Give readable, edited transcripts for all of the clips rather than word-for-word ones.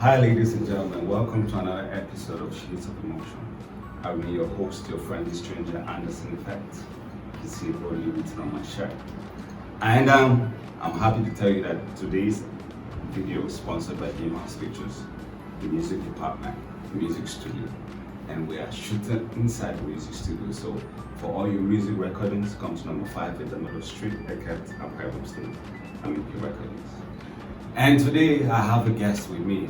Hi, ladies and gentlemen. Welcome to another episode of Shades of Emotion. I'm your host, your friendly stranger, Anderson Effect. You see it already written on my shirt. And I'm happy to tell you that today's video is sponsored by House Pictures, the music department, music studio. And we are shooting inside the music studio. So for all your music recordings, come to number 5 at the Middle Street, Eket, and Private State. Your recordings. And today I have a guest with me,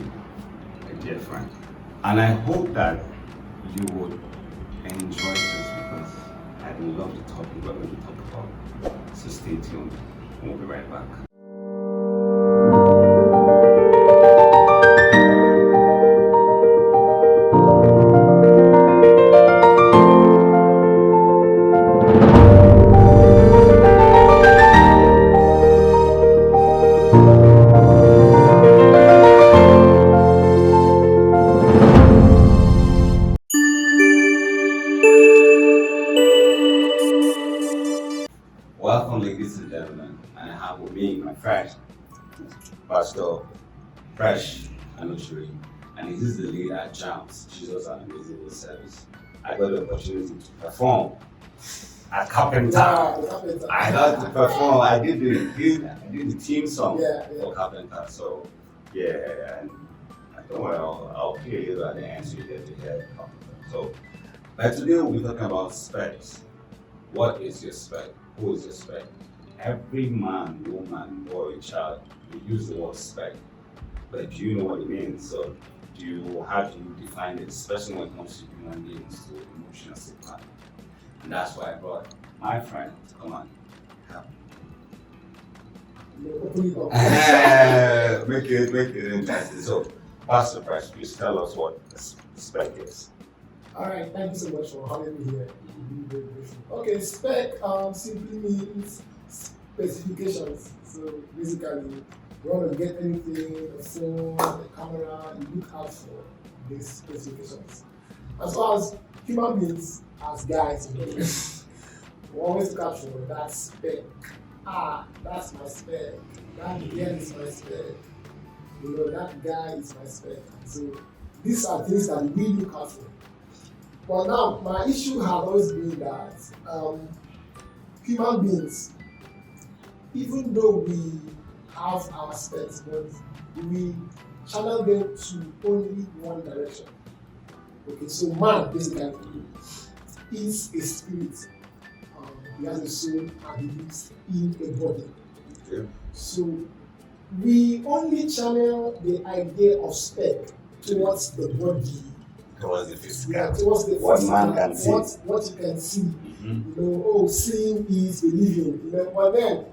a dear friend. And I hope that you would enjoy this because I love the topic we're going to talk about. So stay tuned and we'll be right back. Welcome, ladies and gentlemen, and I have with me my friend, Pastor Fresh Anushiri, and this is the lead at Jams. She's also an amazing service. I got the opportunity to perform at Carpenter. I got to perform. I did the theme song for Carpenter. So and I thought, well, I'll hear you at the end so you get to hear Carpenter. So, but today we'll be talking about specs. What is your spec? Who is your spec? Every man, woman, boy, child, we use the word spec, but do you know what it means? So, how do you define it, especially when it comes to human beings, to emotional state? And that's why I brought my friend to come on. Make it interesting. So, Pastor Price, please tell us what spec is. All right, thank you so much for having me here. Okay, spec simply means specifications. So basically, you want to get anything, the phone, the camera, you look out for these specifications. As far as human beings, as guys, we always look out for that spec. That's my spec. That girl is my spec. That guy is my spec. So these are things that we look out for. But now, my issue has always been that human beings, even though we have our specs, but we channel them to only one direction. Okay, so man basically is a spirit. He has a soul and he lives in a body. Okay. So we only channel the idea of spec towards the body. Towards the physical. Yeah, towards the what physical, man can see. What you can see. Mm-hmm. Seeing is believing. But then,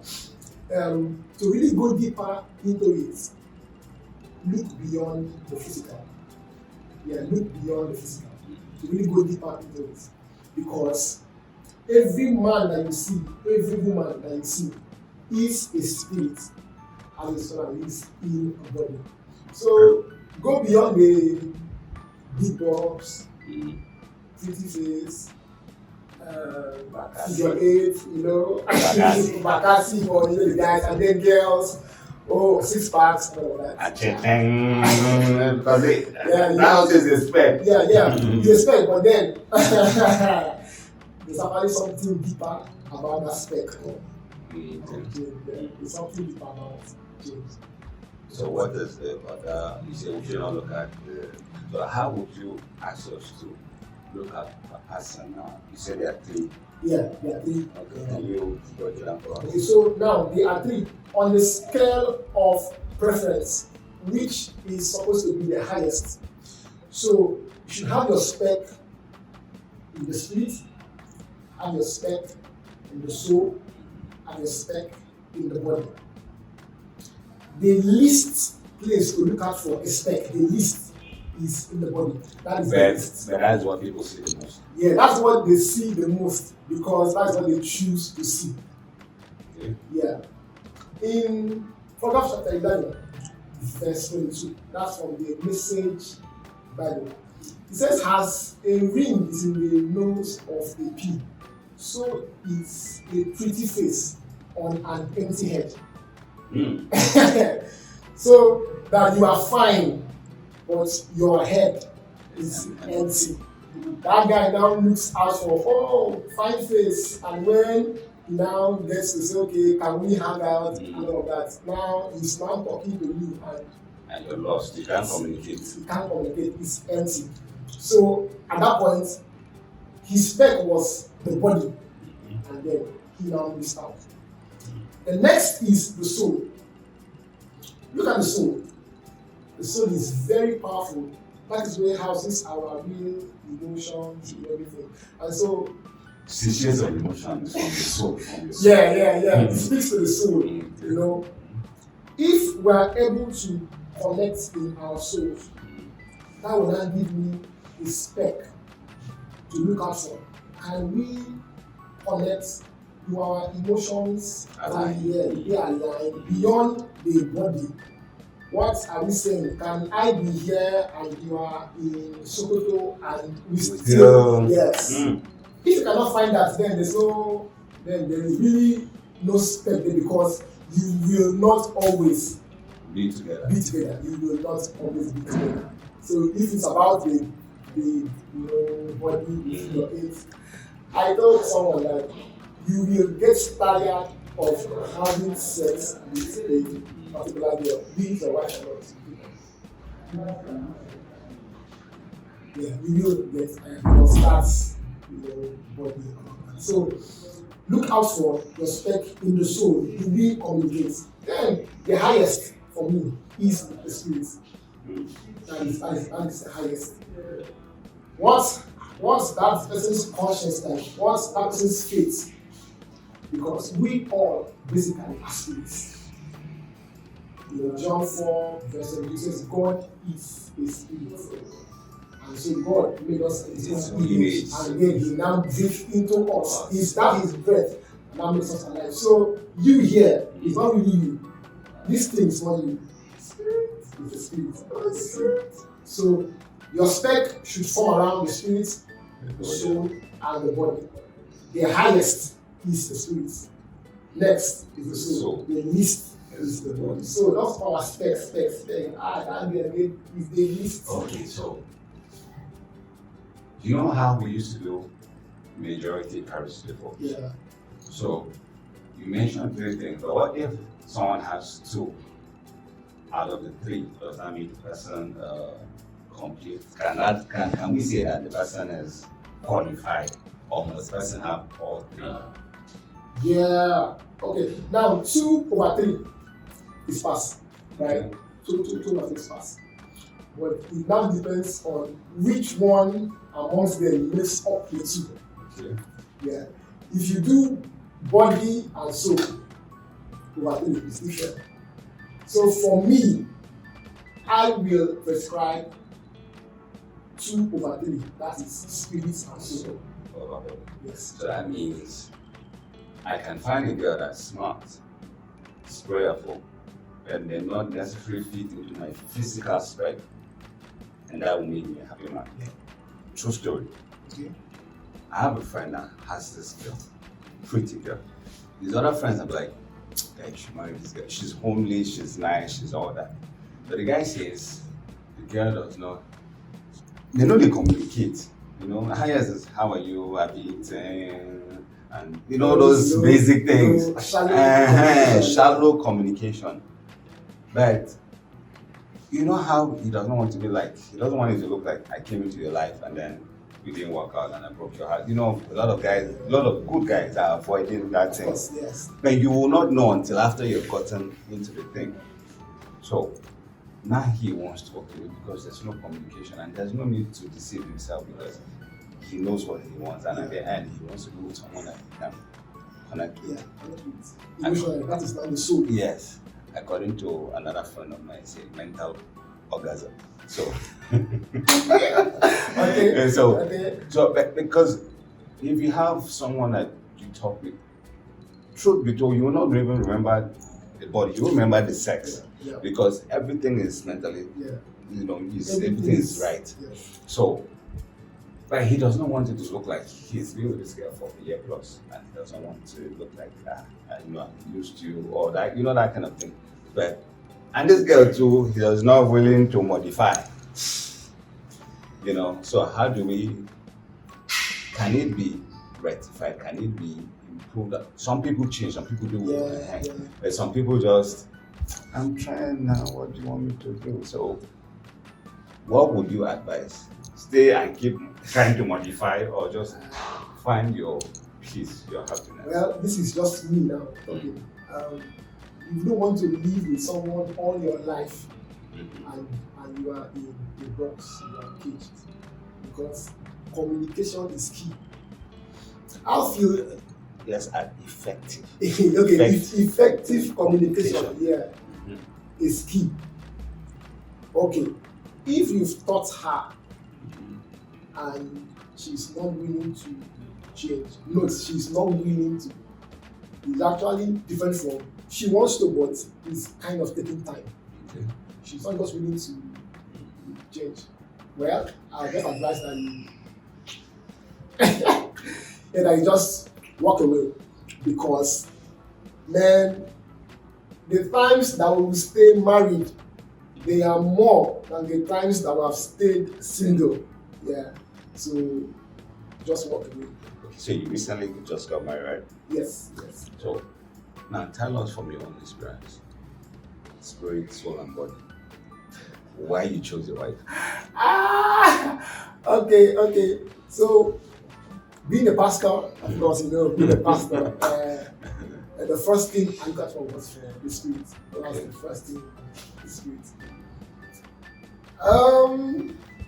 to really go deeper into it, look beyond the physical. Yeah, look beyond the physical. To really go deeper into it. Because every man that you see, every woman that you see, is a spirit, and a soul and is in a body. So, go beyond the big bobs, pretty face, figure 8, Bakassi for the guys, and then girls, 6 packs, and all that. That is a spec. It's a spec, but then there's actually something deeper about that spec. There's something deeper about James. So what does you say we should not look at so how would you ask us to look at a person now? You said there are 3. Yeah, there are 3. Okay, can you break it down for us? Okay, so now there are 3. On the scale of preference, which is supposed to be the highest. So you should have your spec in the spirit, have your spec in the soul, and your spec in the body. The least place to look out for a spec, the least is in the body. That is but that is what people see the most. Yeah, that's what they see the most because that's what they choose to see. Okay. Yeah. In Proverbs chapter 11, verse 22, that's from the Message Bible. It says, "As a ring is in the nose of a pea, so is a pretty face on an empty head." So that you are fine but your head is empty. That guy now looks out for, oh, fine face, and when he now gets to say, okay, can we hang out and all of that, now he's now talking to you and you're lost. You can't communicate. You can't communicate. It's empty. So at that point, his spec was the body, and then he now missed out. The next is the soul. Look at the soul. The soul is very powerful. That is where it houses our real emotions and everything. And so, Shades of emotions from the soul. yeah. It speaks to the soul. You know, if we are able to connect in our souls, that will now give me a spec to look out for. Can we connect to our emotions and they align beyond the body? What are we saying? Can I be here and you are in Sokoto and we still yes? If you cannot find that, then there is really no spec there, because you will not always be together. You will not always be together. So if it's about the body, your age, I told someone that you will get tired of having sex with a particular girl, be it your wife or not. Yeah, you will get tired because that's body. So look out for your spec in the soul. Do we communicate? Then the highest for me is the spirit. That is the highest. What's that person's consciousness? What's that person's faith? Because we all basically are spirits. John 4 verse 17 says, God is a spirit. And so God made us in his image, and then he now breathed into us. That is breath, and that makes us alive. So you here is not really you. This thing is not you. Spirit is the spirit. So your spec should form around the spirit, the soul, and the body. The highest is the spirit. Next is the soul. The least is the body. So that's our spec. I can't get it. Is the least. Okay, so you know how we used to do majority carries before? Yeah. So you mentioned 3 things, but what if someone has 2 out of the 3? Does that mean the person complete? Can we say that the person is qualified, or must the person have all 3? Yeah. Okay. Now 2/3 is pass, right? 2/3 is pass. But it now depends on which one amongst them makes up the 2. Okay. Yeah. If you do body and soul, 2/3 is different. So for me, I will prescribe 2/3. That is spirit and soul. Yes. So that means I can find a girl that's smart, is prayerful, and they're not necessarily fit into my physical spec, and that will make me a happy man. Yeah. True story. Okay. I have a friend that has this girl, pretty girl. These other friends are like, hey, you should marry this girl. She's homely, she's nice, she's all that. But the guy says the girl does not. They know they communicate. Hi, yes, how are you? Have you eaten? And those basic things. Shallow communication. But you know how he doesn't want to be like, he doesn't want it to look like I came into your life and then you didn't work out and I broke your heart. A lot of good guys are avoiding that thing. Yes. But you will not know until after you've gotten into the thing. So now he wants to talk to you because there's no communication and there's no need to deceive himself because he knows what he wants, and at the end he wants to be with someone that he can connect with. Yeah, emotionally, that is not the soul. Yes. According to another friend of mine, say mental orgasm. So Okay. So because if you have someone that you talk with, truth be told, you will not even remember the body, you will remember the sex. Yeah. Because everything is mentally, everything is right. Yes. So, but he does not want it to look like he's been with this girl for a year plus, and he doesn't want to look like I'm used to, or that, that kind of thing. And this girl too, he is not willing to modify. You know, so how do we, can it be rectified? Can it be improved? Some people change, some people do what the heck. But some people just, I'm trying now, what do you want me to do? So what would you advise? Stay and keep trying to modify, or just find your peace, your happiness? Well, this is just me now talking. You don't want to live with someone all your life and you are in a box, you are caged. Because communication is key. I feel Yes, and effective. effective communication, is key. Okay, if you've taught her and she's not willing to change, no, she's not willing to. It's actually different from she wants to, but it's kind of taking time. Okay. She's not just willing to change. Well, I'll just advise that you just walk away, because man, the times that we will stay married, they are more than the times that we have stayed single. Yeah. So just walk away. Okay, so you recently just got married, right? Yes. So now tell us from your own experience, spirit, soul, and body, why you chose your wife. Okay. So being a pastor, of course, being a pastor, the first thing I got from was the spirit. That was the first thing, the spirit.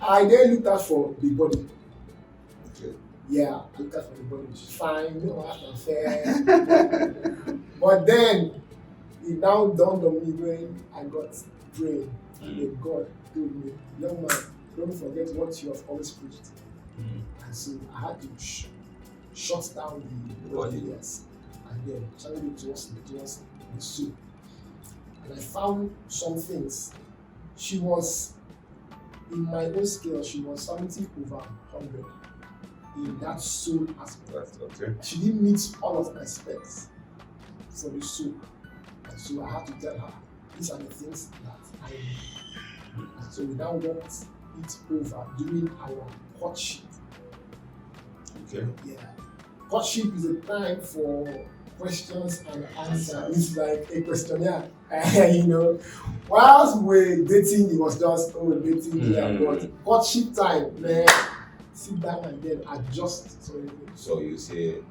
I then looked out for the body. Okay. Yeah, I looked out for the body. She's fine, no affair. But then it now dawned on me when I got praying. And God told me, young man, don't forget what you have always preached. And so I had to shut down the body, yes, and then channel it towards the soul. And I found some things. She was, in my own scale, she was 70 over 100 in that soul aspect. Okay. She didn't meet all of my specs for the soul. And so I had to tell her, these are the things that I need. And so we now worked it over during our courtship. Okay. Yeah. Courtship is a time for questions and answers. It's like a questionnaire. Whilst we're dating, it was just dating. But courtship time, man, sit down and then adjust. So you say,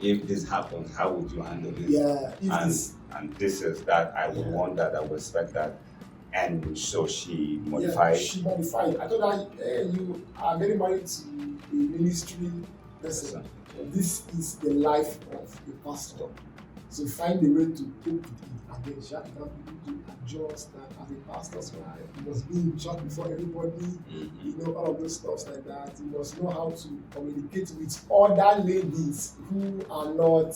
if this happens, how would you handle it? Yeah. And this is that, I would want that, I would respect that. And so she modified. Yeah, she modified. I told her, hey, you are getting married to a ministry person. This is the life of a pastor. So find a way to cope with it. And then she had to help people to adjust that as a pastor's wife. You must be in church before everybody, all of those stuff like that. You must know how to communicate with other ladies who are not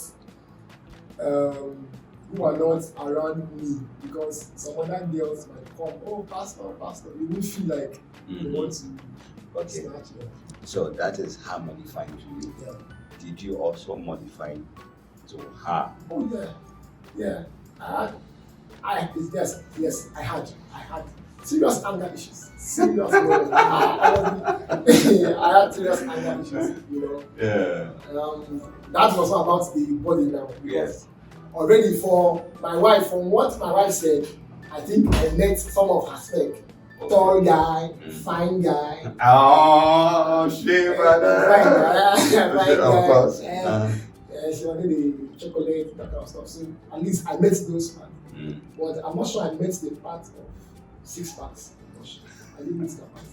around me, because some other girls might come, oh, pastor, you will feel like you want to snatch them. So that is her modifying to you. Yeah. Did you also modify to her? Oh yeah. I had serious anger issues. I had serious anger issues, Yeah. That was not about the body now. Yes. Already for my wife, from what my wife said, I think I met some of her spec. Tall guy, fine guy. Oh, shit, brother. Fine guy. Of course. She wanted the chocolate, that kind of stuff. So at least I met those parts. But I'm not sure I met the part of 6 packs. I didn't meet that part.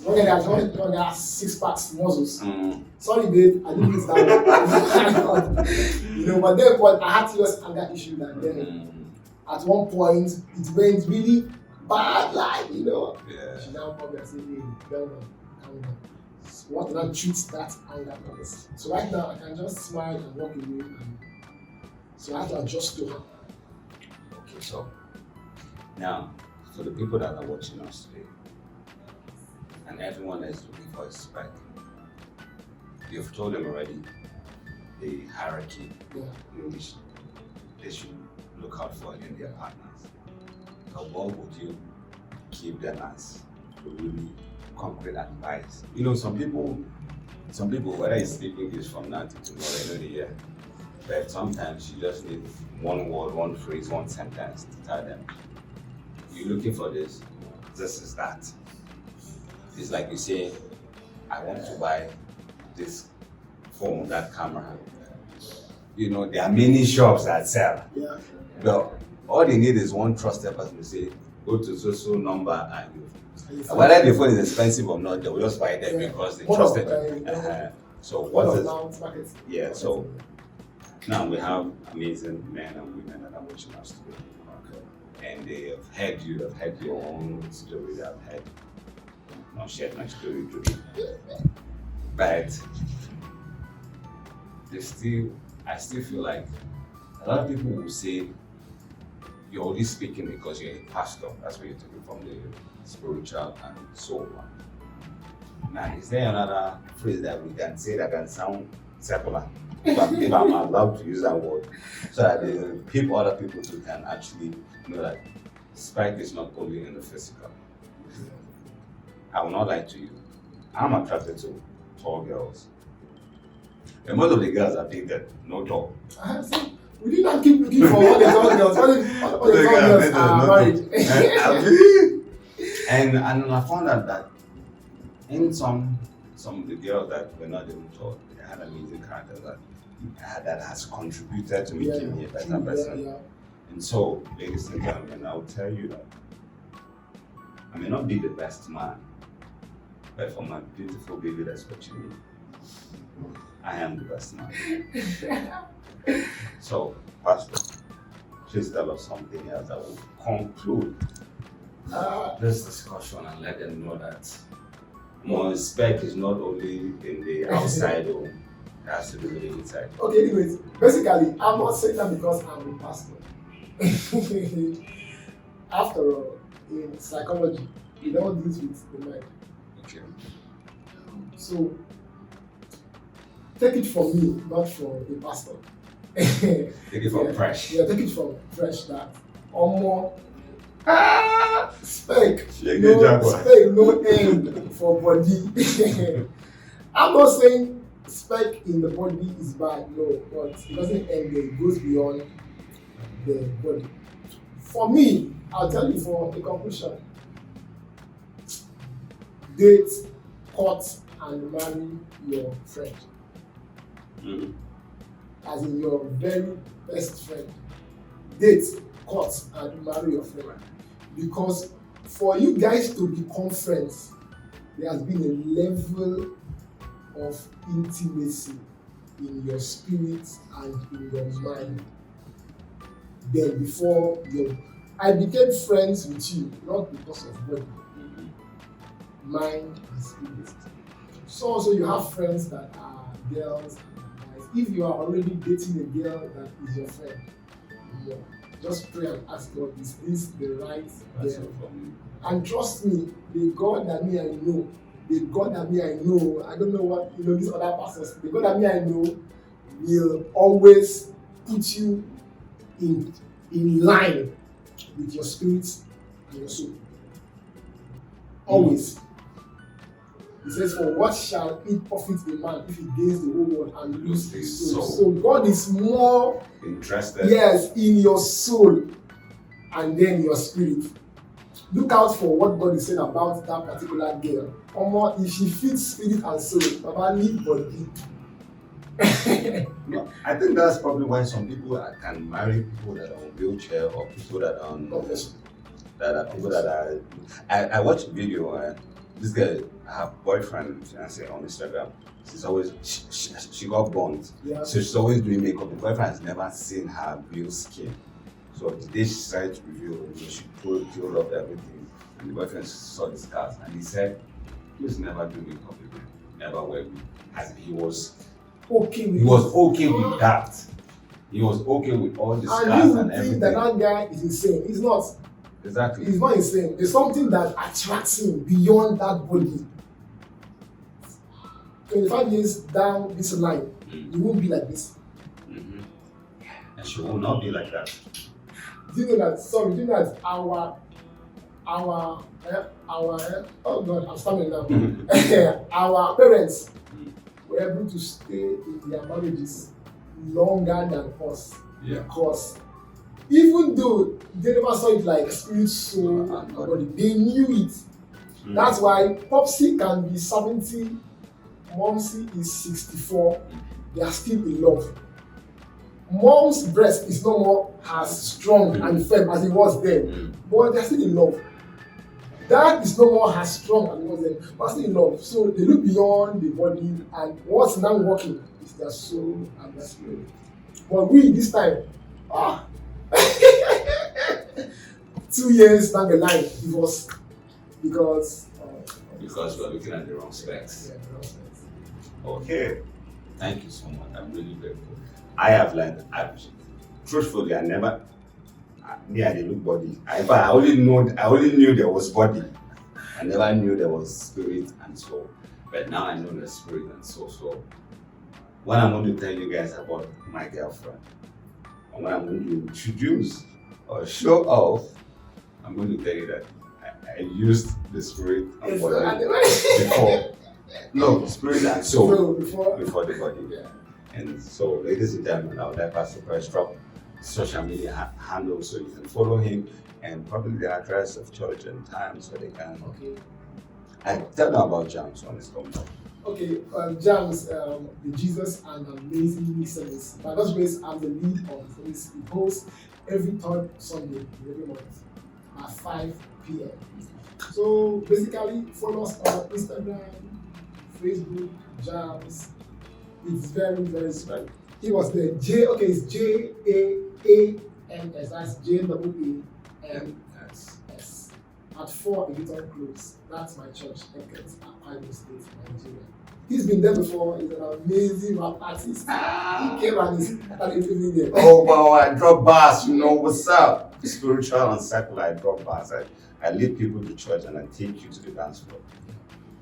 One guy has 6 packs muscles. Sorry, babe, I didn't meet that one. But I had serious anger issues, and then at one point it went really bad, Yeah. She now called me and said, hey, calm down. So what did I treat that anger as? So right now I can just smile and walk away. So I have to adjust to her. Okay, so now for the people that are watching us today, and everyone that is looking for a spec, you've told them already the hierarchy which they should look out for in their partners. So what would you give them as with really concrete advice. You know, some people, whether it's speak English from now to tomorrow, you know the year. But sometimes you just need one word, one phrase, one sentence to tell them, you're looking for this, this is that. It's like you say, I want to buy this phone, that camera. You know, there are many shops that sell. Yeah. But all they need is one trusted person to say, go to so number and you. Whether the phone is expensive or not, they will just buy them because they trusted it. So what is? Yeah. So now we have amazing men and women that are watching us today. Okay. And they have heard you, they've heard your own story, they've heard, not shared my story today. But I still feel like a lot of people will say you're only speaking because you're a pastor. That's where you're taking from the spiritual and so on. Now, is there another phrase that we can say that can sound secular? If I'm allowed to use that word, so that other people too can actually know that spec is not only in the physical. I will not lie to you. I'm attracted to tall girls. And most of the girls are dated, no tall. We did not keep looking for all the tall girls. All the tall girls are married. And I found out that in some of the girls that were not even tall, they had amazing characters that has contributed to making me a better person. Yeah. And so, ladies and gentlemen, I will tell you that I may not be the best man, but for my beautiful baby that's watching me, I am the best man. So, Pastor, please tell us something else that will conclude this discussion and let them know that more spec is not only in the outside, or it has to do with the inside. Okay, anyways, basically, I'm not saying that because I'm a pastor. After all, in psychology, we don't deal with the mind. Okay. So, take it from me, not from a pastor. Take it from fresh. Yeah, take it from fresh that more spec, no end for body. I'm not saying spec in the body is bad, no, but it doesn't end there, it goes beyond the body. For me, I'll tell you for a conclusion, date, court, and marry your friend. Mm-hmm. As in your very best friend. Date, court, and marry your friend. Because for you guys to become friends, there has been a level of intimacy in your spirit and in your mind. Then before I became friends with you, not because of body, mind and spirit. So also you have friends that are girls and guys. If you are already dating a girl that is your friend, just pray and ask God, is this the right girl? And trust me, the God that me I know, I don't know what these other pastors, the God that me I know will always put you in line with your spirit and your soul. Always. He says, for what shall it profit a man if he gains the whole world and lose his soul? So God is more interested, in your soul and then your spirit. Look out for what God is saying about that particular girl. If she fits spirit and soul, Baba leave body. No, I think that's probably why some people can marry people that are on wheelchair or people that are on people that are. I watched a video. This girl, her boyfriend, fiancé on Instagram. She's always she got burnt, so she's always doing makeup. The boyfriend has never seen her real skin. So the day she decided to reveal, she peeled up everything, and the boyfriend saw the scars, and he said, "Please never do makeup again, never wear wig." And he was okay with that. He was okay with all the scars and everything. And you think that guy is insane? He's not. Exactly. He's not insane. There's something that attracts him beyond that body. 25 years down this line, you won't be like this. Mm-hmm. And she will not be like that. Do you know that our oh God, I'm stammering now. Our parents were able to stay in their marriages longer than us. Yeah. Because even though they never saw it like spirit, soul, and body, they knew it. That's why Popsy can be 70, Momsy is 64, they are still in love. Mom's breast is no more as strong and firm as it was then, but they are still in love. Dad is no more as strong as it was then, but still in love. So they look beyond the body, and what's now working is their soul and their spirit. But we this time, 2 years down the line, divorce because we're looking at the wrong specs. Yeah, the wrong specs. Okay, thank you so much. I'm really grateful. I have learned. Truthfully, I never. I didn't look body. I only knew there was body. I never knew there was spirit and soul. But now I know there's spirit and soul. So, what I'm going to tell you guys about my girlfriend, and what I'm going to introduce or show off, I'm going to tell you that I used the spirit and body before. No, spirit and soul before the body. Yeah. And so, ladies and gentlemen, I would like Pastor Price drop social media handles so you can follow him, and probably the address of church and time so they can. Okay. And tell them about Jams on his coming. Okay, Jams, the Jesus and Amazing Service. By God's grace, I'm the lead of the service. It hosts every third Sunday every month at 5 p.m. So basically, follow us on Instagram, Facebook, Jams. It's very, very special. He was there. It's JAAMS. That's JAAMS. At 4 Editon Close. That's my church, Eket, Akwa State, Nigeria. He's been there before. He's an amazing rap artist. He came and he's living there. Oh, wow, I drop bars. You know what's up? Spiritual and secular, I drop bars. I lead people to church and I take you to the dance floor.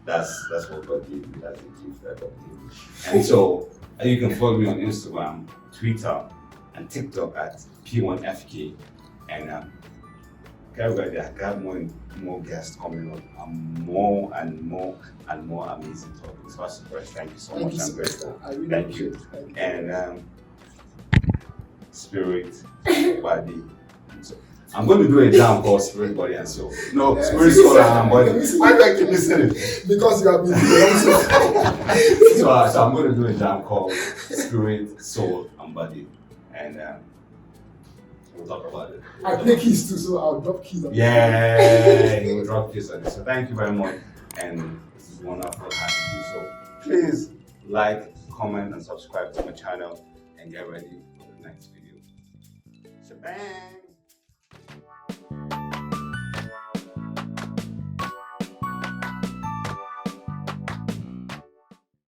That's what God gave me. That's the gift that God gave me. And so you can follow me on Instagram, Twitter, and TikTok at P1FK. And get ready, I got more guests coming up, and more amazing topics. Pastor Price, thank you so much. I'm grateful. Thank you. And spirit, body, and soul. I'm going to do a jam called Spirit, Body, and Soul. No, Spirit, Soul, and Body. Why do I keep listening? Because you have been doing so I'm going to do a jam called Spirit, Soul, and Body. And we'll talk about it. I play keys too, so I'll drop keys on it. Yeah, he will drop keys on it. So thank you very much. And this is wonderful having you. So please like, comment, and subscribe to my channel and get ready for the next video. Shabang!